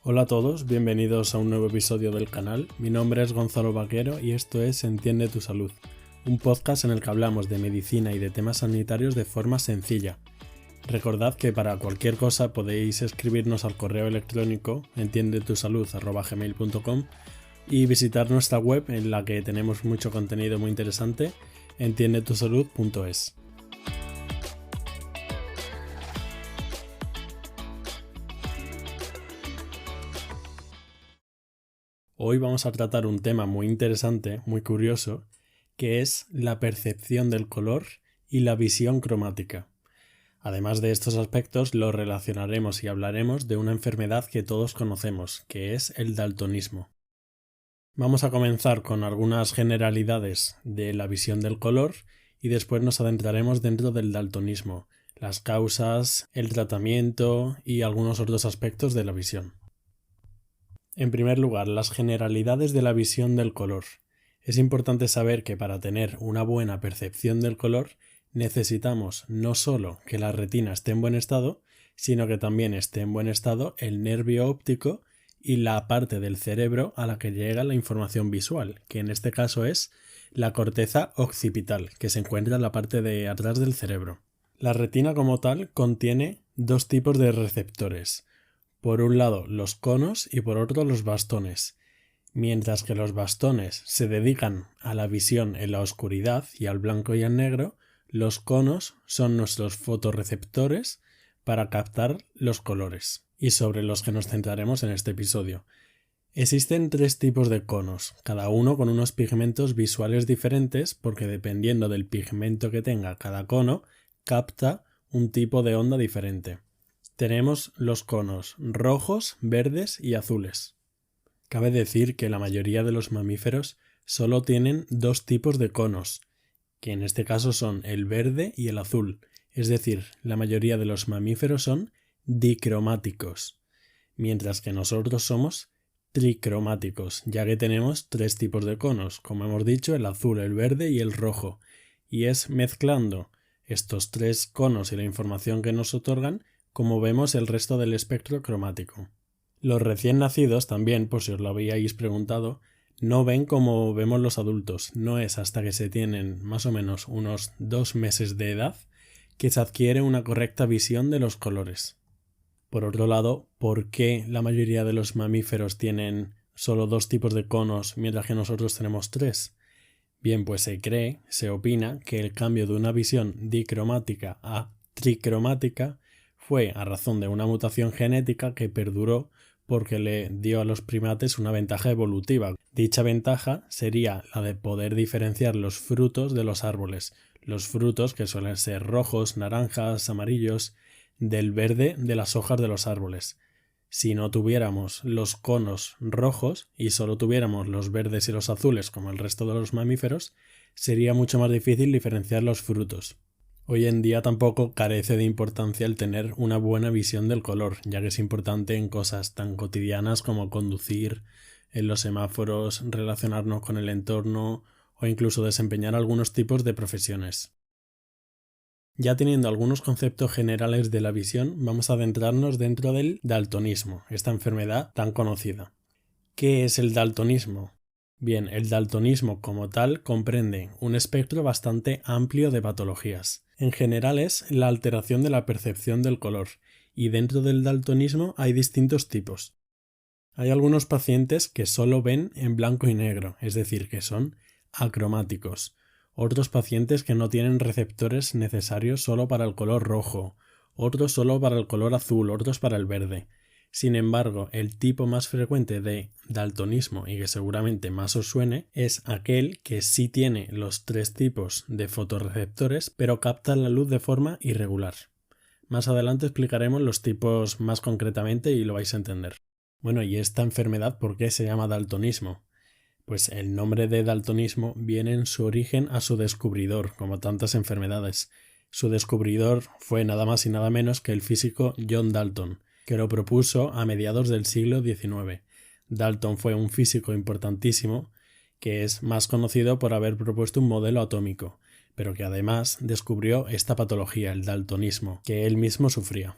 Hola a todos, bienvenidos a un nuevo episodio del canal. Mi nombre es Gonzalo Vaquero y esto es Entiende tu Salud, un podcast en el que hablamos de medicina y de temas sanitarios de forma sencilla. Recordad que para cualquier cosa podéis escribirnos al correo electrónico entiendetusalud@gmail.com y visitar nuestra web en la que tenemos mucho contenido muy interesante, entiendetusalud.es. Hoy vamos a tratar un tema muy interesante, muy curioso, que es la percepción del color y la visión cromática. Además de estos aspectos, lo relacionaremos y hablaremos de una enfermedad que todos conocemos, que es el daltonismo. Vamos a comenzar con algunas generalidades de la visión del color y después nos adentraremos dentro del daltonismo, las causas, el tratamiento y algunos otros aspectos de la visión. En primer lugar, las generalidades de la visión del color. Es importante saber que para tener una buena percepción del color necesitamos no solo que la retina esté en buen estado, sino que también esté en buen estado el nervio óptico y la parte del cerebro a la que llega la información visual, que en este caso es la corteza occipital, que se encuentra en la parte de atrás del cerebro. La retina como tal contiene dos tipos de receptores. Por un lado los conos y por otro los bastones. Mientras que los bastones se dedican a la visión en la oscuridad y al blanco y al negro, los conos son nuestros fotorreceptores para captar los colores, y sobre los que nos centraremos en este episodio. Existen tres tipos de conos, cada uno con unos pigmentos visuales diferentes porque dependiendo del pigmento que tenga cada cono, capta un tipo de onda diferente. Tenemos los conos rojos, verdes y azules. Cabe decir que la mayoría de los mamíferos solo tienen dos tipos de conos, que en este caso son el verde y el azul, es decir, la mayoría de los mamíferos son dicromáticos, mientras que nosotros somos tricromáticos, ya que tenemos tres tipos de conos, como hemos dicho, el azul, el verde y el rojo, y es mezclando estos tres conos y la información que nos otorgan como vemos el resto del espectro cromático. Los recién nacidos también, por si os lo habíais preguntado, no ven como vemos los adultos. No es hasta que se tienen más o menos unos 2 meses de edad que se adquiere una correcta visión de los colores. Por otro lado, ¿por qué la mayoría de los mamíferos tienen solo dos tipos de conos mientras que nosotros tenemos tres? Bien, pues se opina que el cambio de una visión dicromática a tricromática fue a razón de una mutación genética que perduró porque le dio a los primates una ventaja evolutiva. Dicha ventaja sería la de poder diferenciar los frutos de los árboles, los frutos que suelen ser rojos, naranjas, amarillos, del verde de las hojas de los árboles. Si no tuviéramos los conos rojos y solo tuviéramos los verdes y los azules como el resto de los mamíferos, sería mucho más difícil diferenciar los frutos. Hoy en día tampoco carece de importancia el tener una buena visión del color, ya que es importante en cosas tan cotidianas como conducir, en los semáforos, relacionarnos con el entorno o incluso desempeñar algunos tipos de profesiones. Ya teniendo algunos conceptos generales de la visión, vamos a adentrarnos dentro del daltonismo, esta enfermedad tan conocida. ¿Qué es el daltonismo? Bien, el daltonismo como tal comprende un espectro bastante amplio de patologías. En general es la alteración de la percepción del color, y dentro del daltonismo hay distintos tipos. Hay algunos pacientes que solo ven en blanco y negro, es decir, que son acromáticos. Otros pacientes que no tienen receptores necesarios solo para el color rojo, otros solo para el color azul, otros para el verde. Sin embargo, el tipo más frecuente de daltonismo y que seguramente más os suene es aquel que sí tiene los tres tipos de fotorreceptores pero capta la luz de forma irregular. Más adelante explicaremos los tipos más concretamente y lo vais a entender. Bueno, ¿y esta enfermedad por qué se llama daltonismo? Pues el nombre de daltonismo viene en su origen a su descubridor, como tantas enfermedades. Su descubridor fue nada más y nada menos que el físico John Dalton, que lo propuso a mediados del siglo XIX. Dalton fue un físico importantísimo que es más conocido por haber propuesto un modelo atómico, pero que además descubrió esta patología, el daltonismo, que él mismo sufría.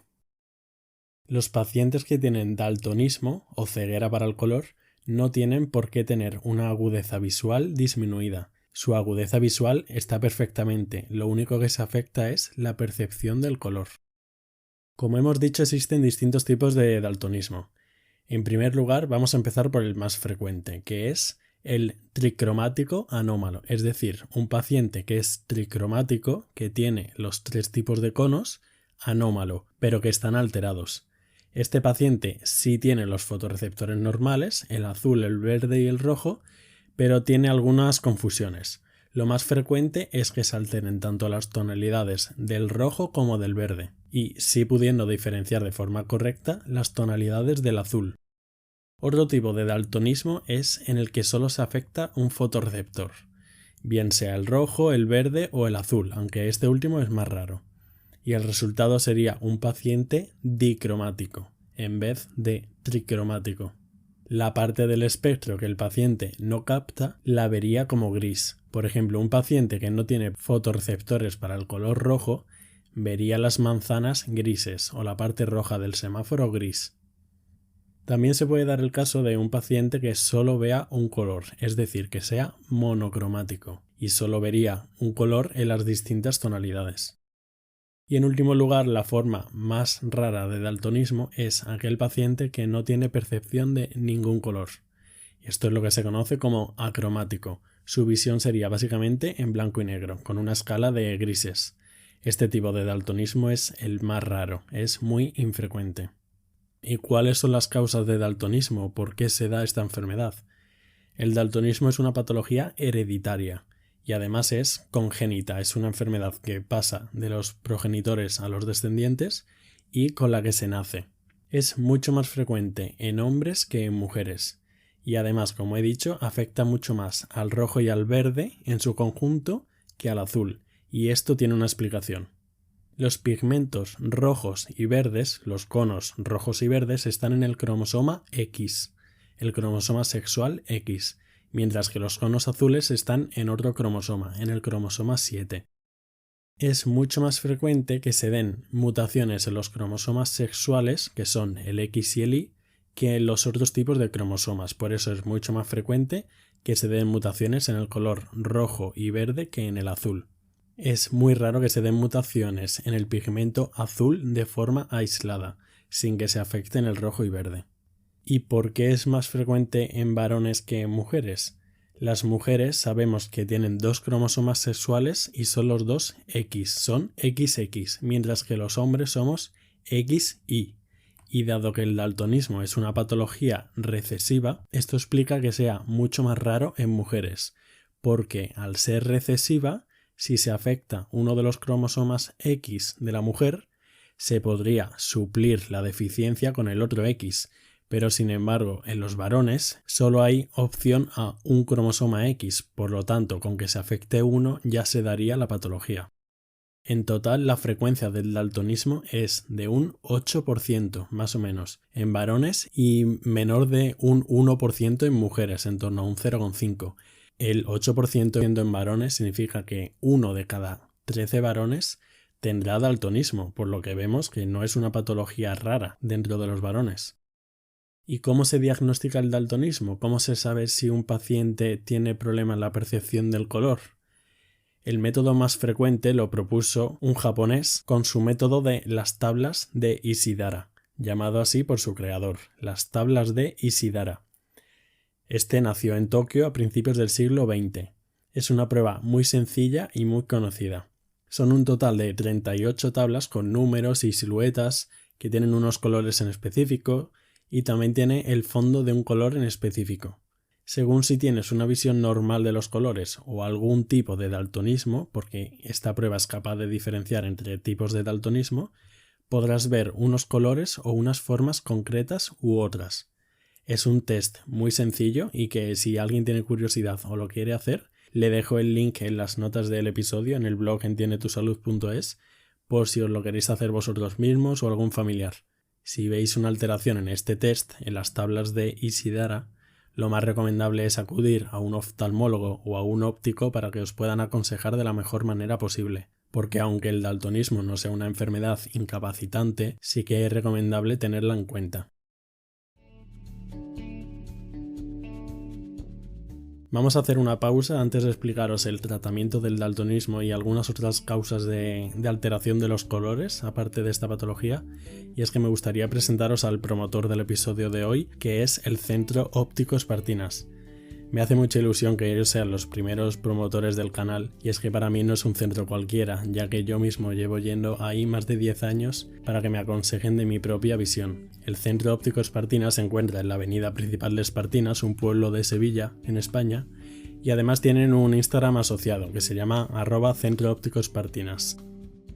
Los pacientes que tienen daltonismo o ceguera para el color no tienen por qué tener una agudeza visual disminuida. Su agudeza visual está perfectamente, lo único que se afecta es la percepción del color. Como hemos dicho, existen distintos tipos de daltonismo. En primer lugar, vamos a empezar por el más frecuente, que es el tricromático anómalo, es decir, un paciente que es tricromático, que tiene los 3 tipos de conos, anómalo, pero que están alterados. Este paciente sí tiene los fotorreceptores normales, el azul, el verde y el rojo, pero tiene algunas confusiones. Lo más frecuente es que se alteren tanto las tonalidades del rojo como del verde, y sí pudiendo diferenciar de forma correcta las tonalidades del azul. Otro tipo de daltonismo es en el que solo se afecta un fotorreceptor, bien sea el rojo, el verde o el azul, aunque este último es más raro. Y el resultado sería un paciente dicromático, en vez de tricromático. La parte del espectro que el paciente no capta la vería como gris. Por ejemplo, un paciente que no tiene fotorreceptores para el color rojo vería las manzanas grises o la parte roja del semáforo gris. También se puede dar el caso de un paciente que solo vea un color, es decir, que sea monocromático, y solo vería un color en las distintas tonalidades. Y en último lugar, la forma más rara de daltonismo es aquel paciente que no tiene percepción de ningún color. Esto es lo que se conoce como acromático. Su visión sería básicamente en blanco y negro, con una escala de grises. Este tipo de daltonismo es el más raro, es muy infrecuente. ¿Y cuáles son las causas de daltonismo? ¿Por qué se da esta enfermedad? El daltonismo es una patología hereditaria y además es congénita, es una enfermedad que pasa de los progenitores a los descendientes y con la que se nace. Es mucho más frecuente en hombres que en mujeres y además, como he dicho, afecta mucho más al rojo y al verde en su conjunto que al azul, y esto tiene una explicación. Los pigmentos rojos y verdes, los conos rojos y verdes, están en el cromosoma X, el cromosoma sexual X, mientras que los conos azules están en otro cromosoma, en el cromosoma 7. Es mucho más frecuente que se den mutaciones en los cromosomas sexuales, que son el X y el Y, que en los otros tipos de cromosomas. Por eso es mucho más frecuente que se den mutaciones en el color rojo y verde que en el azul. Es muy raro que se den mutaciones en el pigmento azul de forma aislada, sin que se afecten el rojo y verde. ¿Y por qué es más frecuente en varones que en mujeres? Las mujeres sabemos que tienen 2 cromosomas sexuales y son los dos X, son XX, mientras que los hombres somos XY. Y dado que el daltonismo es una patología recesiva, esto explica que sea mucho más raro en mujeres, porque al ser recesiva, si se afecta uno de los cromosomas X de la mujer, se podría suplir la deficiencia con el otro X, pero sin embargo en los varones solo hay opción a un cromosoma X, por lo tanto con que se afecte uno ya se daría la patología. En total la frecuencia del daltonismo es de un 8% más o menos en varones y menor de un 1% en mujeres, en torno a un 0,5%. El 8% en varones significa que 1 de cada 13 varones tendrá daltonismo, por lo que vemos que no es una patología rara dentro de los varones. ¿Y cómo se diagnostica el daltonismo? ¿Cómo se sabe si un paciente tiene problema en la percepción del color? El método más frecuente lo propuso un japonés con su método de las tablas de Ishidara, llamado así por su creador, las tablas de Ishidara. Este nació en Tokio a principios del siglo XX. Es una prueba muy sencilla y muy conocida. Son un total de 38 tablas con números y siluetas que tienen unos colores en específico y también tiene el fondo de un color en específico. Según si tienes una visión normal de los colores o algún tipo de daltonismo, porque esta prueba es capaz de diferenciar entre tipos de daltonismo, podrás ver unos colores o unas formas concretas u otras. Es un test muy sencillo y que si alguien tiene curiosidad o lo quiere hacer, le dejo el link en las notas del episodio en el blog entiendetusalud.es por si os lo queréis hacer vosotros mismos o algún familiar. Si veis una alteración en este test, en las tablas de Ishidara, lo más recomendable es acudir a un oftalmólogo o a un óptico para que os puedan aconsejar de la mejor manera posible, porque aunque el daltonismo no sea una enfermedad incapacitante, sí que es recomendable tenerla en cuenta. Vamos a hacer una pausa antes de explicaros el tratamiento del daltonismo y algunas otras causas de alteración de los colores, aparte de esta patología, y es que me gustaría presentaros al promotor del episodio de hoy, que es el Centro Óptico Espartinas. Me hace mucha ilusión que ellos sean los primeros promotores del canal, y es que para mí no es un centro cualquiera, ya que yo mismo llevo yendo ahí más de 10 años para que me aconsejen de mi propia visión. El Centro Óptico Espartinas se encuentra en la avenida principal de Espartinas, un pueblo de Sevilla, en España, y además tienen un Instagram asociado que se llama @centroopticoespartinas.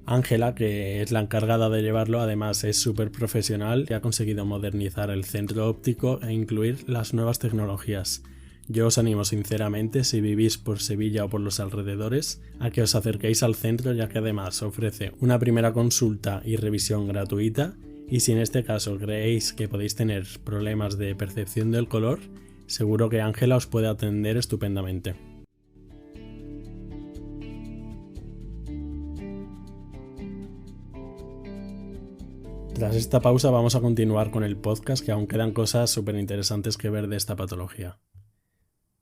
Ángela, que es la encargada de llevarlo, además es súper profesional y ha conseguido modernizar el centro óptico e incluir las nuevas tecnologías. Yo os animo sinceramente, si vivís por Sevilla o por los alrededores, a que os acerquéis al centro, ya que además ofrece una primera consulta y revisión gratuita, y si en este caso creéis que podéis tener problemas de percepción del color, seguro que Ángela os puede atender estupendamente. Tras esta pausa vamos a continuar con el podcast, que aún quedan cosas súper interesantes que ver de esta patología.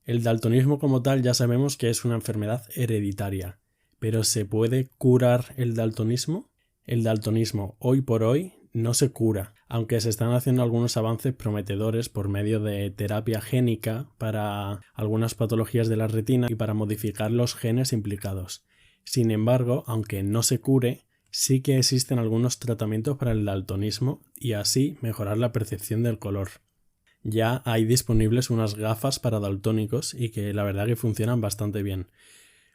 El daltonismo como tal ya sabemos que es una enfermedad hereditaria, pero ¿se puede curar el daltonismo? El daltonismo hoy por hoy no se cura, aunque se están haciendo algunos avances prometedores por medio de terapia génica para algunas patologías de la retina y para modificar los genes implicados. Sin embargo, aunque no se cure, sí que existen algunos tratamientos para el daltonismo y así mejorar la percepción del color. Ya hay disponibles unas gafas para daltónicos y que la verdad que funcionan bastante bien.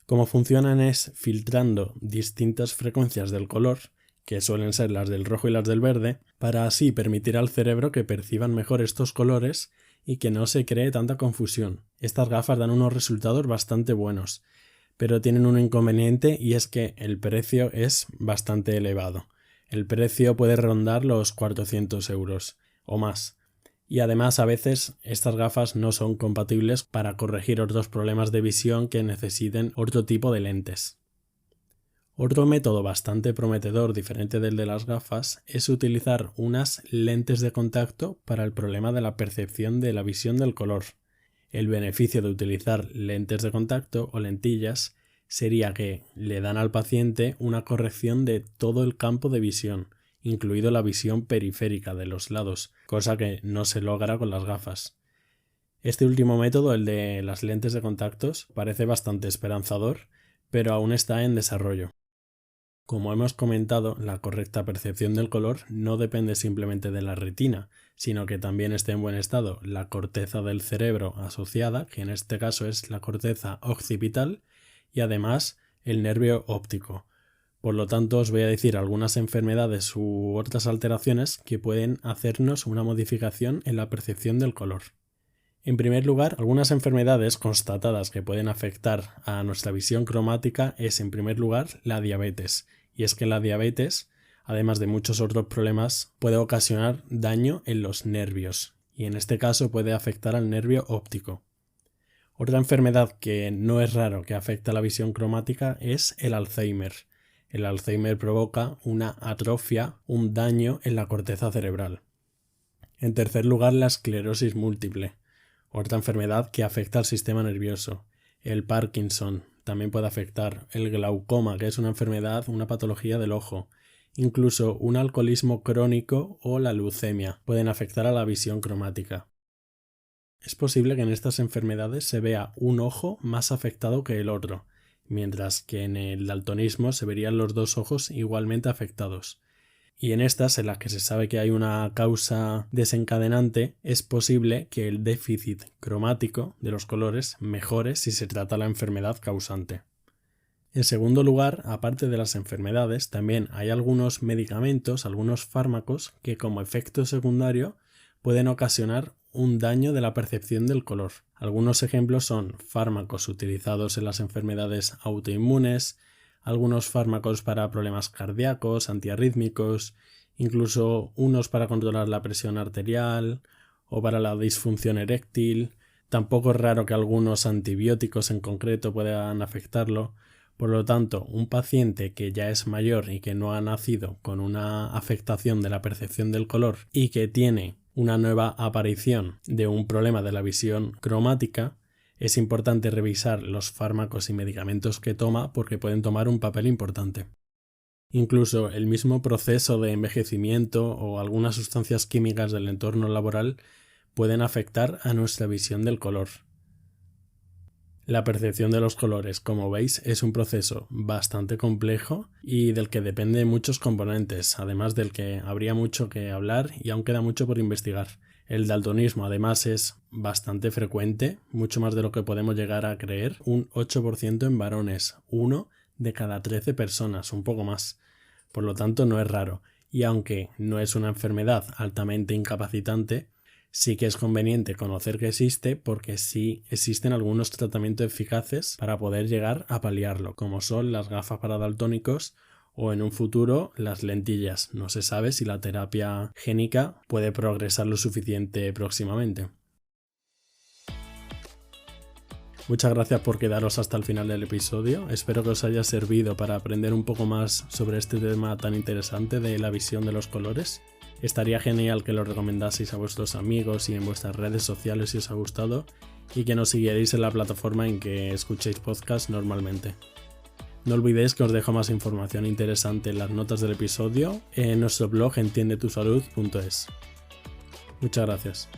Cómo funcionan es filtrando distintas frecuencias del color, que suelen ser las del rojo y las del verde, para así permitir al cerebro que perciban mejor estos colores y que no se cree tanta confusión. Estas gafas dan unos resultados bastante buenos, pero tienen un inconveniente, y es que el precio es bastante elevado. El precio puede rondar los 400 euros o más. Y además a veces estas gafas no son compatibles para corregir otros problemas de visión que necesiten otro tipo de lentes. Otro método bastante prometedor, diferente del de las gafas, es utilizar unas lentes de contacto para el problema de la percepción de la visión del color. El beneficio de utilizar lentes de contacto o lentillas sería que le dan al paciente una corrección de todo el campo de visión, incluido la visión periférica de los lados, cosa que no se logra con las gafas. Este último método, el de las lentes de contactos, parece bastante esperanzador, pero aún está en desarrollo. Como hemos comentado, la correcta percepción del color no depende simplemente de la retina, sino que también esté en buen estado la corteza del cerebro asociada, que en este caso es la corteza occipital, y además el nervio óptico. Por lo tanto, os voy a decir algunas enfermedades u otras alteraciones que pueden hacernos una modificación en la percepción del color. En primer lugar, algunas enfermedades constatadas que pueden afectar a nuestra visión cromática es, en primer lugar, la diabetes. Y es que la diabetes, además de muchos otros problemas, puede ocasionar daño en los nervios, y en este caso puede afectar al nervio óptico. Otra enfermedad que no es raro que afecte a la visión cromática es el Alzheimer. El Alzheimer provoca una atrofia, un daño en la corteza cerebral. En tercer lugar, la esclerosis múltiple, otra enfermedad que afecta al sistema nervioso. El Parkinson también puede afectar. El glaucoma, que es una enfermedad, una patología del ojo. Incluso un alcoholismo crónico o la leucemia pueden afectar a la visión cromática. Es posible que en estas enfermedades se vea un ojo más afectado que el otro, mientras que en el daltonismo se verían los dos ojos igualmente afectados. Y en estas, en las que se sabe que hay una causa desencadenante, es posible que el déficit cromático de los colores mejore si se trata la enfermedad causante. En segundo lugar, aparte de las enfermedades, también hay algunos medicamentos, algunos fármacos que como efecto secundario pueden ocasionar un daño de la percepción del color. Algunos ejemplos son fármacos utilizados en las enfermedades autoinmunes, algunos fármacos para problemas cardíacos, antiarrítmicos, incluso unos para controlar la presión arterial o para la disfunción eréctil. Tampoco es raro que algunos antibióticos en concreto puedan afectarlo. Por lo tanto, un paciente que ya es mayor y que no ha nacido con una afectación de la percepción del color y que tiene una nueva aparición de un problema de la visión cromática, es importante revisar los fármacos y medicamentos que toma porque pueden tomar un papel importante. Incluso el mismo proceso de envejecimiento o algunas sustancias químicas del entorno laboral pueden afectar a nuestra visión del color. La percepción de los colores, como veis, es un proceso bastante complejo y del que dependen muchos componentes, además del que habría mucho que hablar y aún queda mucho por investigar. El daltonismo además es bastante frecuente, mucho más de lo que podemos llegar a creer, un 8% en varones, 1 de cada 13 personas, un poco más. Por lo tanto, no es raro, y aunque no es una enfermedad altamente incapacitante, sí que es conveniente conocer que existe porque sí existen algunos tratamientos eficaces para poder llegar a paliarlo, como son las gafas para daltónicos o en un futuro las lentillas. No se sabe si la terapia génica puede progresar lo suficiente próximamente. Muchas gracias por quedaros hasta el final del episodio. Espero que os haya servido para aprender un poco más sobre este tema tan interesante de la visión de los colores. Estaría genial que lo recomendaseis a vuestros amigos y en vuestras redes sociales si os ha gustado y que nos siguierais en la plataforma en que escuchéis podcast normalmente. No olvidéis que os dejo más información interesante en las notas del episodio en nuestro blog entiendetusalud.es. Muchas gracias.